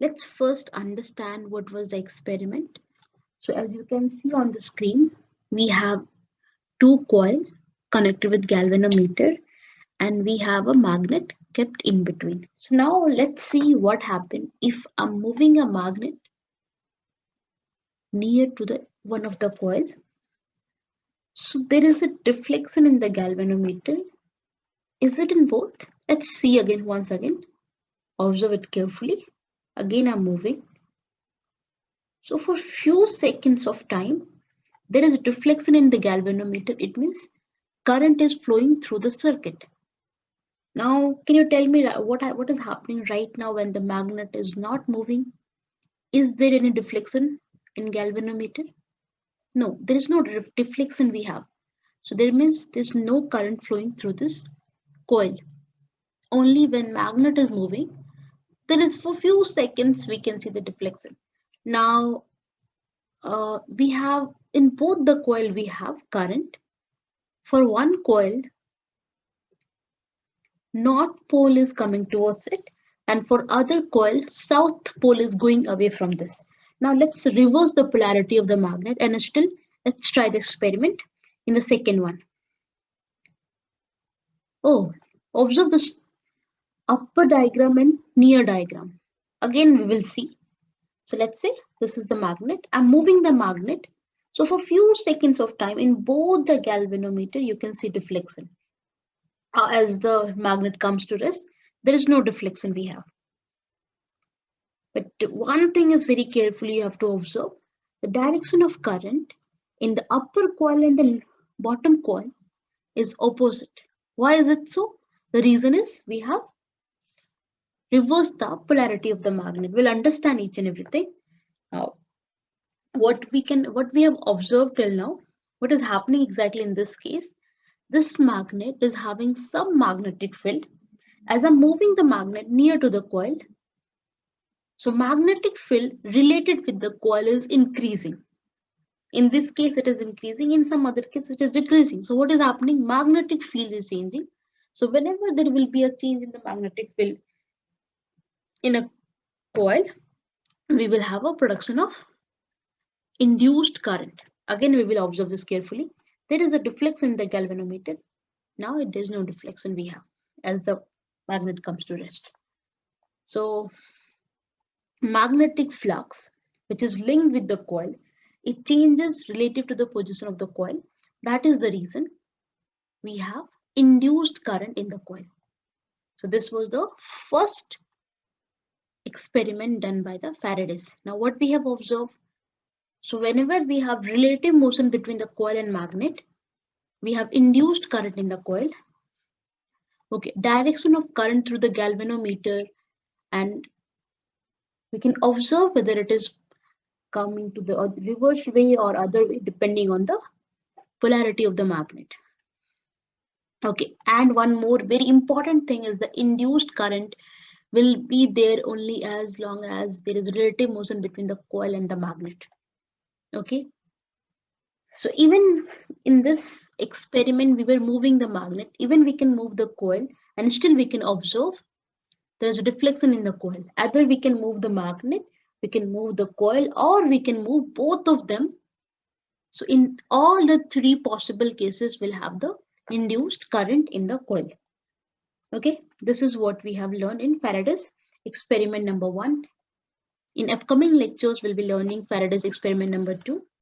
Let's first understand what was the experiment. So as you can see on the screen, we have two coils connected with galvanometer and we have a magnet kept in between. So now let's see what happens if I'm moving a magnet near to the one of the coil. So there is a deflection in the galvanometer. Is it in both? Let's see again once again. Observe it carefully. Again I'm moving. So for few seconds of time, there is a deflection in the galvanometer. It means current is flowing through the circuit. Now, can you tell me what is happening right now when the magnet is not moving? Is there any deflection in galvanometer? No, there is no deflection we have. So there means there's no current flowing through this coil. Only when magnet is moving, there is for few seconds we can see the deflection. Now, we have in both the coil we have current. For one coil, north pole is coming towards it, and for other coil, south pole is going away from this. Now let's reverse the polarity of the magnet and still let's try the experiment in the second one. Oh, observe this upper diagram and near diagram. Again we will see. So let's say this is the magnet. I'm moving the magnet. So for few seconds of time in both the galvanometer you can see deflection. As the magnet comes to rest, there is no deflection we have. But one thing is very carefully you have to observe the direction of current in the upper coil and the bottom coil is opposite. Why is it so? The reason is we have reversed the polarity of the magnet. We'll understand each and everything. Now, what we have observed till now, what is happening exactly in this case? This magnet is having some magnetic field. As I'm moving the magnet near to the coil, so magnetic field related with the coil is increasing. In this case, it is increasing. In some other case, it is decreasing. So what is happening? Magnetic field is changing. So whenever there will be a change in the magnetic field in a coil, we will have a production of induced current. Again, we will observe this carefully. There is a deflection in the galvanometer. Now there is no deflection we have as the magnet comes to rest. So magnetic flux, which is linked with the coil, it changes relative to the position of the coil. That is the reason we have induced current in the coil. So this was the first experiment done by the Faradays. Now what we have observed, so whenever we have relative motion between the coil and magnet, we have induced current in the coil. Okay, direction of current through the galvanometer, and we can observe whether it is coming to the reverse way or other way depending on the polarity of the magnet. Okay, and one more very important thing is the induced current will be there only as long as there is relative motion between the coil and the magnet. Okay, so even in this experiment we were moving the magnet, even we can move the coil and still we can observe there is a deflection in the coil. Either we can move the magnet, we can move the coil, or we can move both of them. So in all the three possible cases we'll have the induced current in the coil. Okay, this is what we have learned in Faraday's experiment number 1. In upcoming lectures, we'll be learning Faraday's experiment number 2.